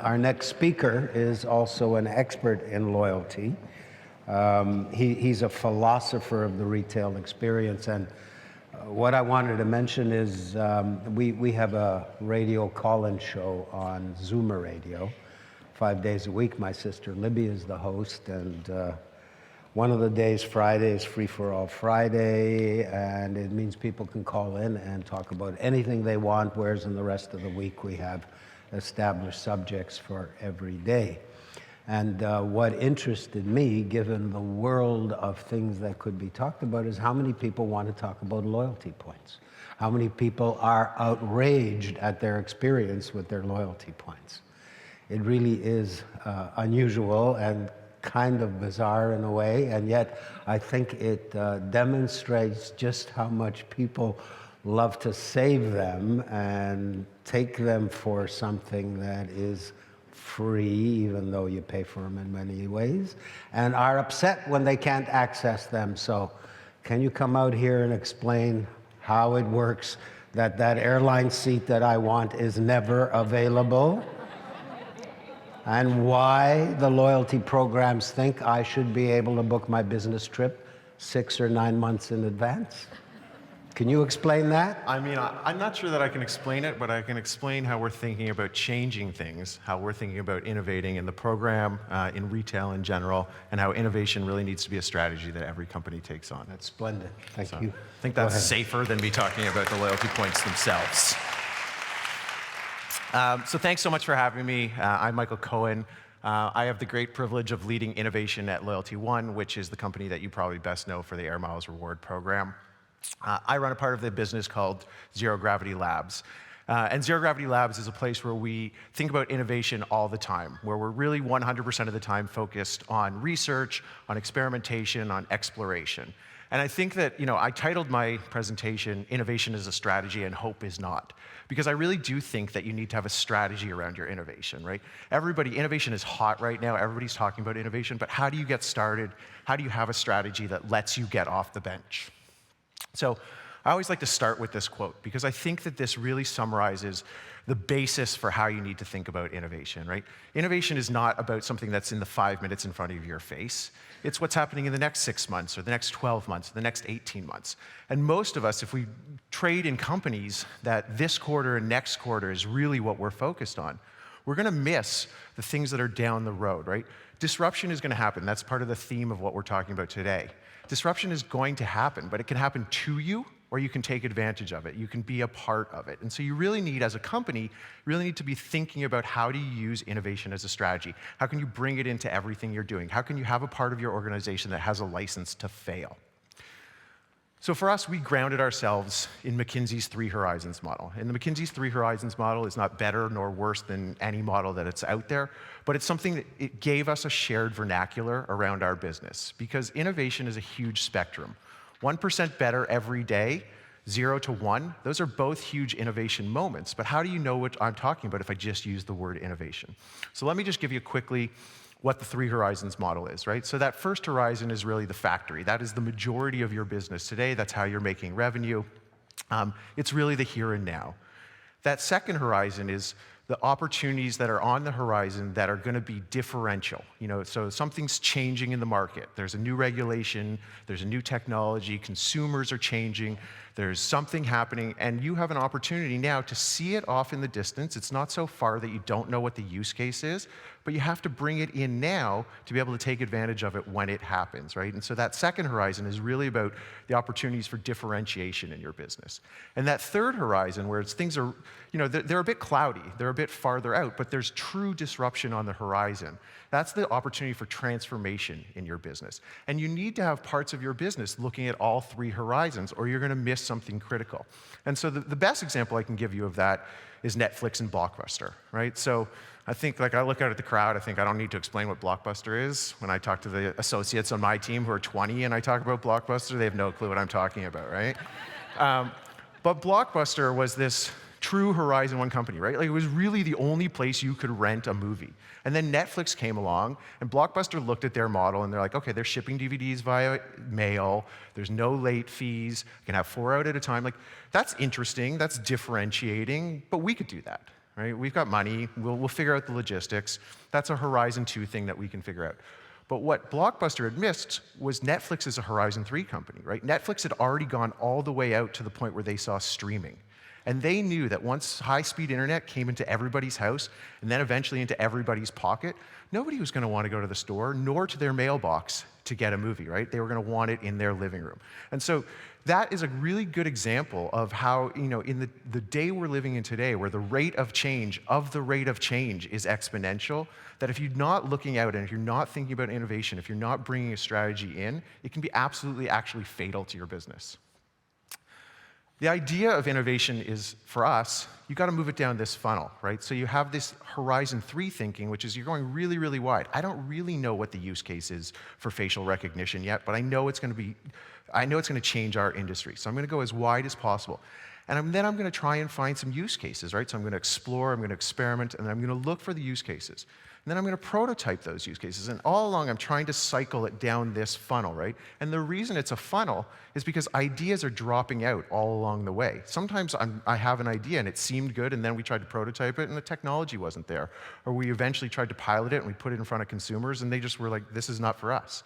Our next speaker is also an expert in loyalty. He's a philosopher of the retail experience, and what I wanted to mention is we have a radio call-in show on Zoomer Radio 5 days a week. My sister Libby is the host, and one of the days, Friday, is Free for All Friday, and it means people can call in and talk about anything they want, whereas in the rest of the week we have established subjects for every day. And what interested me, given the world of things that could be talked about, is how many people want to talk about loyalty points. How many people are outraged at their experience with their loyalty points. It really is unusual and kind of bizarre in a way, and yet I think it demonstrates just how much people love to save them and take them for something that is free, even though you pay for them in many ways, and are upset when they can't access them. So can you come out here and explain how it works that that airline seat that I want is never available? And why the loyalty programs think I should be able to book my business trip 6 or 9 months in advance? Can you explain that? I mean, I'm not sure that I can explain it, but I can explain how we're thinking about changing things, how we're thinking about innovating in the program, in retail in general, and how innovation really needs to be a strategy that every company takes on. That's splendid. Thank you. I think that's safer than me talking about the loyalty points themselves. So thanks so much for having me. I'm Michael Cohen. I have the great privilege of leading innovation at Loyalty One, which is the company that you probably best know for the Air Miles reward program. I run a part of the business called Zero Gravity Labs. And Zero Gravity Labs is a place where we think about innovation all the time, where we're really 100% of the time focused on research, on experimentation, on exploration. And I think that, I titled my presentation, Innovation is a Strategy and Hope is Not. Because I really do think that you need to have a strategy around your innovation, right? Innovation is hot right now. Everybody's talking about innovation, but how do you get started? How do you have a strategy that lets you get off the bench? So I always like to start with this quote, because I think that this really summarizes the basis for how you need to think about innovation, right? Innovation is not about something that's in the 5 minutes in front of your face. It's what's happening in the next 6 months, or the next 12 months, or the next 18 months. And most of us, if we trade in companies that this quarter and next quarter is really what we're focused on, we're going to miss the things that are down the road, right? Disruption is going to happen. That's part of the theme of what we're talking about today. Disruption is going to happen, but it can happen to you, or you can take advantage of it. You can be a part of it. And so you really need, as a company, to be thinking about how do you use innovation as a strategy? How can you bring it into everything you're doing? How can you have a part of your organization that has a license to fail? So for us, we grounded ourselves in McKinsey's 3 Horizons model. And the McKinsey's 3 Horizons model is not better nor worse than any model that it's out there, but it's something that it gave us a shared vernacular around our business, because innovation is a huge spectrum. 1% better every day, 0 to 1, those are both huge innovation moments. But how do you know what I'm talking about if I just use the word innovation? So let me just give you quickly what the 3 Horizons model is, right? So that first horizon is really the factory. That is the majority of your business today. That's how you're making revenue. It's really the here and now. That second horizon is the opportunities that are on the horizon that are going to be differential. So something's changing in the market. There's a new regulation, there's a new technology, consumers are changing, there's something happening, and you have an opportunity now to see it off in the distance. It's not so far that you don't know what the use case is, but you have to bring it in now to be able to take advantage of it when it happens, right? And so that second horizon is really about the opportunities for differentiation in your business. And that third horizon, where things are, they're a bit cloudy, they're a bit farther out, but there's true disruption on the horizon. That's the opportunity for transformation in your business. And you need to have parts of your business looking at all 3 horizons, or you're going to miss something critical. And so the best example I can give you of that is Netflix and Blockbuster, right? So I think, I look out at the crowd, I don't need to explain what Blockbuster is. When I talk to the associates on my team who are 20 and I talk about Blockbuster, they have no clue what I'm talking about, right? But Blockbuster was this true Horizon 1 company, right? It was really the only place you could rent a movie. And then Netflix came along, and Blockbuster looked at their model, and they're like, okay, they're shipping DVDs via mail, there's no late fees, you can have 4 out at a time. That's interesting, that's differentiating, but we could do that. right? We've got money. We'll figure out the logistics. That's a Horizon 2 thing that we can figure out. But what Blockbuster had missed was Netflix is a Horizon 3 company, right? Netflix had already gone all the way out to the point where they saw streaming. And they knew that once high-speed internet came into everybody's house and then eventually into everybody's pocket, nobody was going to want to go to the store nor to their mailbox to get a movie, right? They were going to want it in their living room. And so that is a really good example of how, in the day we're living in today, where the rate of change is exponential, that if you're not looking out and if you're not thinking about innovation, if you're not bringing a strategy in, it can be absolutely actually fatal to your business. The idea of innovation is, for us, you've got to move it down this funnel, right? So you have this Horizon 3 thinking, which is you're going really, really wide. I don't really know what the use case is for facial recognition yet, but I know it's going to change our industry. So I'm going to go as wide as possible. And then I'm going to try and find some use cases, right? So I'm going to explore, I'm going to experiment, and then I'm going to look for the use cases. And then I'm going to prototype those use cases. And all along, I'm trying to cycle it down this funnel, right? And the reason it's a funnel is because ideas are dropping out all along the way. Sometimes I have an idea and it seemed good, and then we tried to prototype it and the technology wasn't there. Or we eventually tried to pilot it and we put it in front of consumers and they just were like, this is not for us.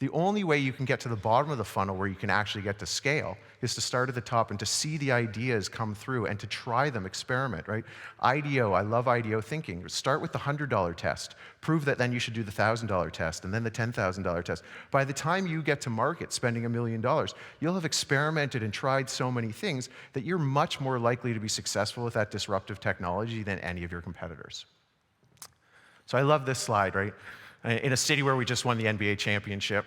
The only way you can get to the bottom of the funnel where you can actually get to scale is to start at the top and to see the ideas come through and to try them, experiment, right? IDEO, I love IDEO thinking. Start with the $100 test. Prove that then you should do the $1,000 test and then the $10,000 test. By the time you get to market spending $1 million, you'll have experimented and tried so many things that you're much more likely to be successful with that disruptive technology than any of your competitors. So I love this slide, right? In a city where we just won the NBA championship.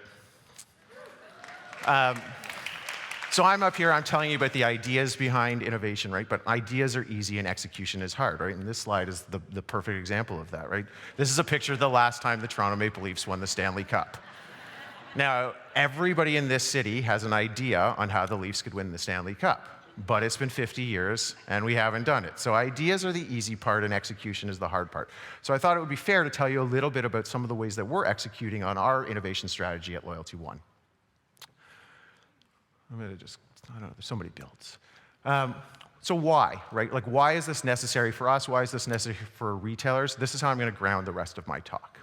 So I'm up here, I'm telling you about the ideas behind innovation, right? But ideas are easy and execution is hard, right? And this slide is the perfect example of that, right? This is a picture of the last time the Toronto Maple Leafs won the Stanley Cup. Now, everybody in this city has an idea on how the Leafs could win the Stanley Cup. But it's been 50 years, and we haven't done it. So ideas are the easy part, and execution is the hard part. So I thought it would be fair to tell you a little bit about some of the ways that we're executing on our innovation strategy at Loyalty One. I don't know, there's so many builds. So why, right? Like, why is this necessary for us? Why is this necessary for retailers? This is how I'm going to ground the rest of my talk.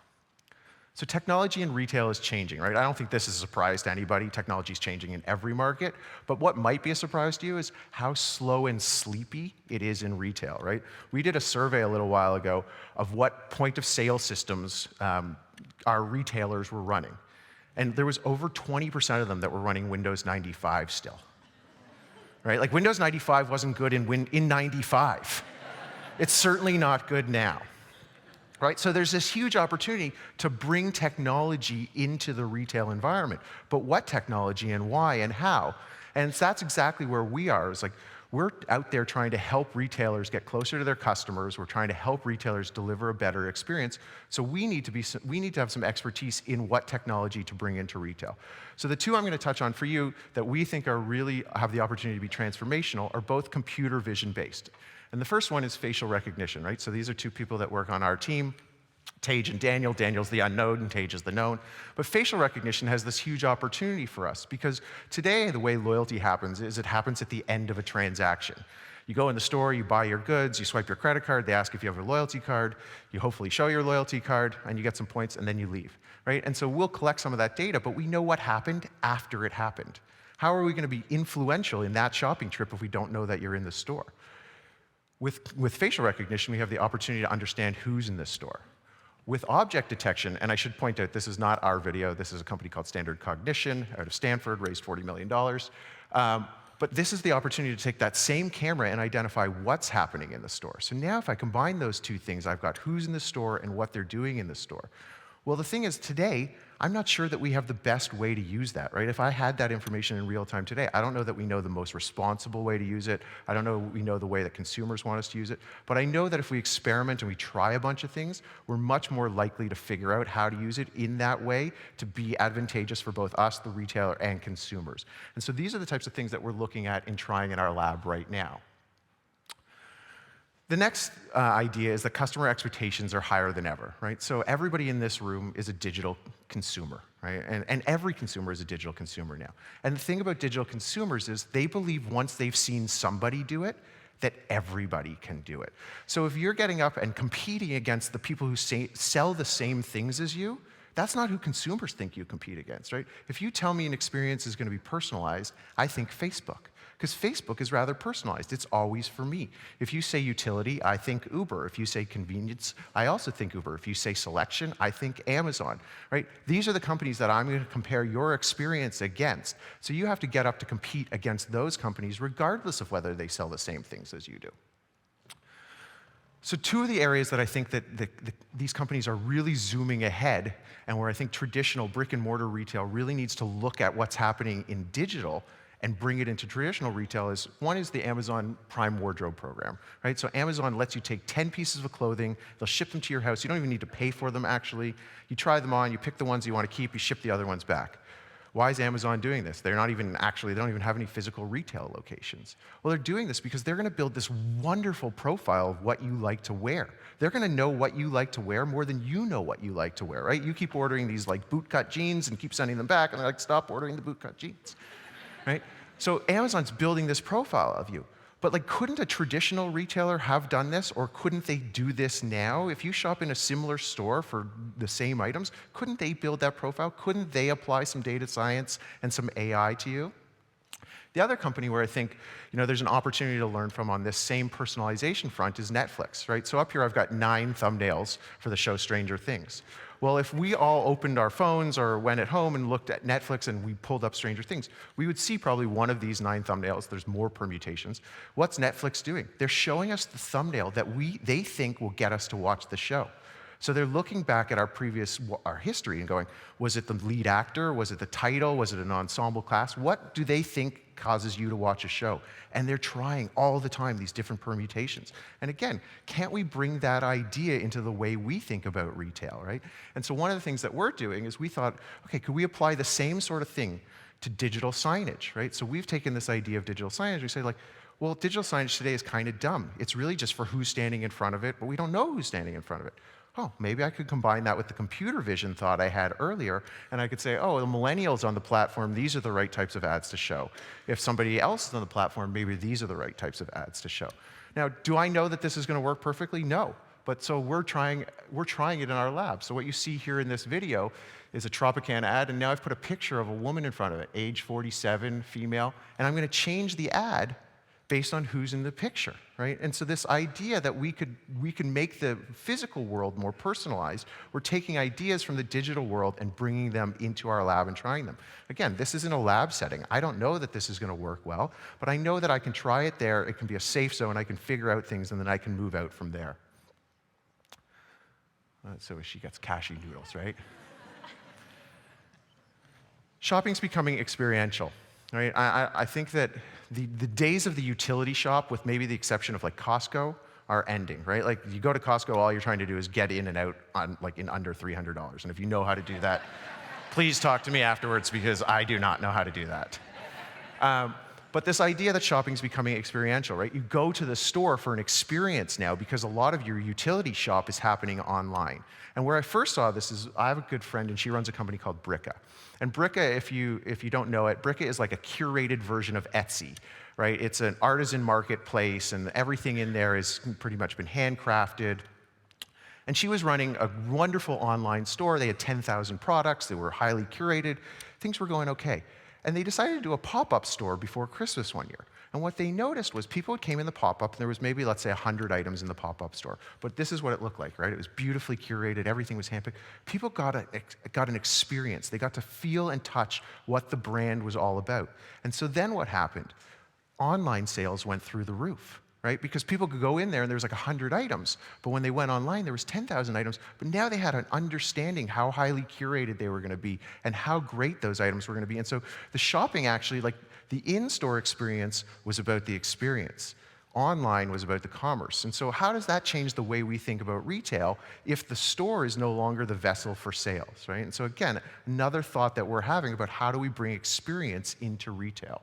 So technology in retail is changing, right? I don't think this is a surprise to anybody. Technology is changing in every market. But what might be a surprise to you is how slow and sleepy it is in retail, right? We did a survey a little while ago of what point-of-sale systems our retailers were running. And there was over 20% of them that were running Windows 95 still, right? Like Windows 95 wasn't good in 95. It's certainly not good now. Right? So there's this huge opportunity to bring technology into the retail environment. But what technology and why and how? And that's exactly where we are. It's like we're out there trying to help retailers get closer to their customers. We're trying to help retailers deliver a better experience. So we need to have some expertise in what technology to bring into retail. So the two I'm going to touch on for you that we think are really have the opportunity to be transformational are both computer vision based. And the first one is facial recognition, right? So these are two people that work on our team, Tage and Daniel. Daniel's the unknown and Tage is the known. But facial recognition has this huge opportunity for us because today the way loyalty happens is it happens at the end of a transaction. You go in the store, you buy your goods, you swipe your credit card, they ask if you have a loyalty card, you hopefully show your loyalty card, and you get some points, and then you leave, right? And so we'll collect some of that data, but we know what happened after it happened. How are we going to be influential in that shopping trip if we don't know that you're in the store? With facial recognition, we have the opportunity to understand who's in this store. With object detection, and I should point out, this is not our video. This is a company called Standard Cognition out of Stanford, raised $40 million. But this is the opportunity to take that same camera and identify what's happening in the store. So now if I combine those two things, I've got who's in the store and what they're doing in the store. Well, the thing is, today, I'm not sure that we have the best way to use that, right? If I had that information in real time today, I don't know that we know the most responsible way to use it. I don't know we know the way that consumers want us to use it. But I know that if we experiment and we try a bunch of things, we're much more likely to figure out how to use it in that way to be advantageous for both us, the retailer, and consumers. And so these are the types of things that we're looking at and trying in our lab right now. The next idea is that customer expectations are higher than ever, right? So everybody in this room is a digital consumer, right? And every consumer is a digital consumer now. And the thing about digital consumers is they believe once they've seen somebody do it, that everybody can do it. So if you're getting up and competing against the people who sell the same things as you, that's not who consumers think you compete against, right? If you tell me an experience is going to be personalized, I think Facebook, because Facebook is rather personalized. It's always for me. If you say utility, I think Uber. If you say convenience, I also think Uber. If you say selection, I think Amazon, right? These are the companies that I'm going to compare your experience against. So you have to get up to compete against those companies regardless of whether they sell the same things as you do. So two of the areas that I think that these companies are really zooming ahead, and where I think traditional brick and mortar retail really needs to look at what's happening in digital and bring it into traditional retail, is one is the Amazon Prime Wardrobe program, right? So Amazon lets you take 10 pieces of clothing, they'll ship them to your house. You don't even need to pay for them, actually. You try them on, you pick the ones you want to keep, you ship the other ones back. Why is Amazon doing this? They don't even have any physical retail locations. Well, they're doing this because they're going to build this wonderful profile of what you like to wear. They're going to know what you like to wear more than you know what you like to wear, right? You keep ordering these like bootcut jeans and keep sending them back, and they're like, stop ordering the bootcut jeans, right? So Amazon's building this profile of you. But like, couldn't a traditional retailer have done this, or couldn't they do this now? If you shop in a similar store for the same items, couldn't they build that profile? Couldn't they apply some data science and some AI to you? The other company where I think there's an opportunity to learn from on this same personalization front is Netflix, right? So up here I've got 9 thumbnails for the show Stranger Things. Well, if we all opened our phones or went at home and looked at Netflix and we pulled up Stranger Things, we would see probably one of these 9 thumbnails. There's more permutations. What's Netflix doing? They're showing us the thumbnail that they think will get us to watch the show. So they're looking back at our history and going, was it the lead actor? Was it the title? Was it an ensemble cast? What do they think causes you to watch a show? And they're trying all the time these different permutations. And again, can't we bring that idea into the way we think about retail, right? And so one of the things that we're doing is we thought, okay, could we apply the same sort of thing to digital signage, right? So we've taken this idea of digital signage, we say like, well, digital signage today is kind of dumb. It's really just for who's standing in front of it, but we don't know who's standing in front of it. Oh, maybe I could combine that with the computer vision thought I had earlier, and I could say, oh, the millennials on the platform, these are the right types of ads to show. If somebody else is on the platform, maybe these are the right types of ads to show. Now, do I know that this is going to work perfectly? No. But so we're trying it in our lab. So what you see here in this video is a Tropican ad, and now I've put a picture of a woman in front of it, age 47, female, and I'm going to change the ad based on who's in the picture, right? And so this idea that we can make the physical world more personalized, we're taking ideas from the digital world and bringing them into our lab and trying them. Again, this is in a lab setting. I don't know that this is going to work well, but I know that I can try it there. It can be a safe zone. I can figure out things, and then I can move out from there. So she gets cashew noodles, right? Shopping's becoming experiential. Right? I think that the days of the utility shop, with maybe the exception of like Costco, are ending, right? Like you go to Costco, all you're trying to do is get in and out in under $300. And if you know how to do that, please talk to me afterwards, because I do not know how to do that. But this idea that shopping's becoming experiential, right? You go to the store for an experience now because a lot of your utility shop is happening online. And where I first saw this is, I have a good friend and she runs a company called Bricka. And Bricka, if you don't know it, Bricka is like a curated version of Etsy, right? It's an artisan marketplace, and everything in there is pretty much been handcrafted. And she was running a wonderful online store. They had 10,000 products. They were highly curated. Things were going okay. And they decided to do a pop-up store before Christmas one year. And what they noticed was people came in the pop-up, and there was maybe, let's say, 100 items in the pop-up store. But this is what it looked like, right? It was beautifully curated. Everything was handpicked. People got an experience. They got to feel and touch what the brand was all about. And so then what happened? Online sales went through the roof, right? Because people could go in there and there was like 100 items, but when they went online, there was 10,000 items, but now they had an understanding how highly curated they were going to be and how great those items were going to be. And so the shopping actually, like the in-store experience was about the experience. Online was about the commerce. And so how does that change the way we think about retail if the store is no longer the vessel for sales, right? And so again, another thought that we're having about how do we bring experience into retail.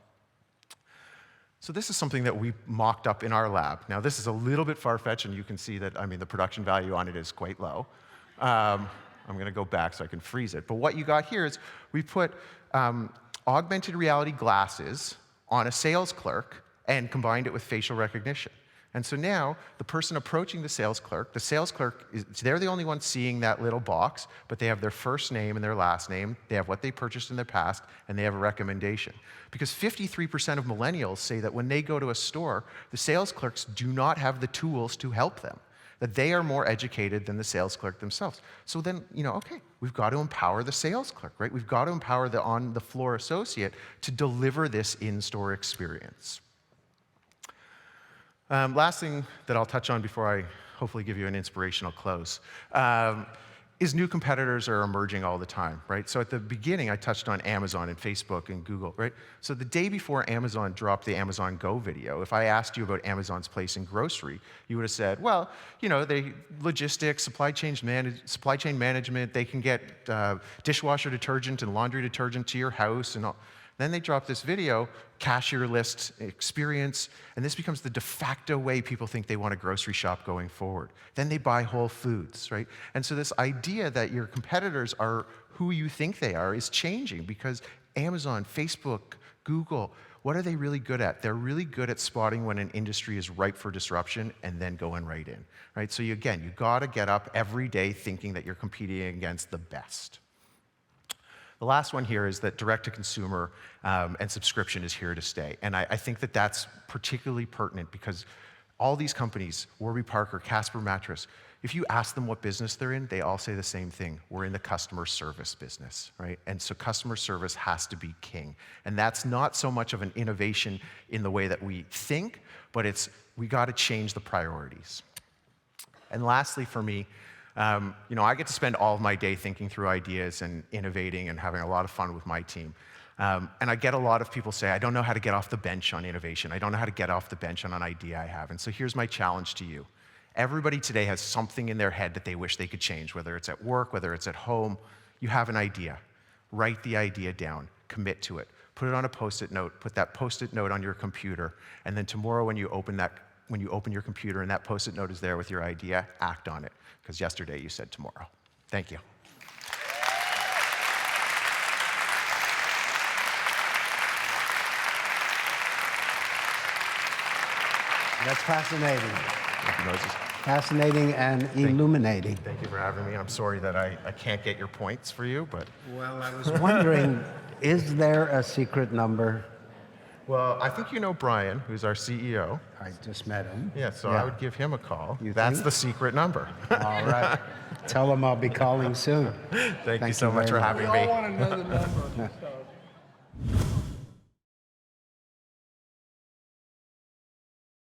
So this is something that we mocked up in our lab. Now this is a little bit far-fetched, and you can see that, the production value on it is quite low. I'm going to go back so I can freeze it. But what you got here is we put augmented reality glasses on a sales clerk and combined it with facial recognition. And so now the person approaching the sales clerk, they're the only one seeing that little box, but they have their first name and their last name, they have what they purchased in their past, and they have a recommendation. Because 53% of millennials say that when they go to a store, the sales clerks do not have the tools to help them, that they are more educated than the sales clerk themselves. So then, okay, we've got to empower the sales clerk, right? We've got to empower the on-the-floor associate to deliver this in-store experience. Last thing that I'll touch on before I hopefully give you an inspirational close is new competitors are emerging all the time, right? So at the beginning, I touched on Amazon and Facebook and Google, right? So the day before Amazon dropped the Amazon Go video, if I asked you about Amazon's place in grocery, you would have said, well, they logistics, supply chain management, they can get dishwasher detergent and laundry detergent to your house and all. Then they drop this video, cashier list experience, and this becomes the de facto way people think they want to grocery shop going forward. Then they buy Whole Foods, right? And so this idea that your competitors are who you think they are is changing because Amazon, Facebook, Google, what are they really good at? They're really good at spotting when an industry is ripe for disruption and then going right in, right? So you got to get up every day thinking that you're competing against the best. The last one here is that direct-to-consumer and subscription is here to stay. And I think that that's particularly pertinent because all these companies, Warby Parker, Casper Mattress, if you ask them what business they're in, they all say the same thing. We're in the customer service business, right? And so customer service has to be king. And that's not so much of an innovation in the way that we think, but we got to change the priorities. And lastly for me, I get to spend all of my day thinking through ideas and innovating and having a lot of fun with my team. And I get a lot of people say, I don't know how to get off the bench on innovation. I don't know how to get off the bench on an idea I have. And so here's my challenge to you. Everybody today has something in their head that they wish they could change, whether it's at work, whether it's at home. You have an idea. Write the idea down. Commit to it. Put it on a Post-it note. Put that Post-it note on your computer. And then tomorrow when you open your computer and that Post-it note is there with your idea, act on it. Because yesterday you said tomorrow. Thank you. That's fascinating. Thank you, Moses. Fascinating and illuminating. Thank you for having me. I'm sorry that I can't get your points for you, but... Well, I was wondering, is there a secret number? Well, I think you know Brian, who's our CEO. I just met him. Yeah, so I would give him a call. You That's think? the secret number. All right. Tell him I'll be calling soon. Thank you so much for having me. We all want to know the number.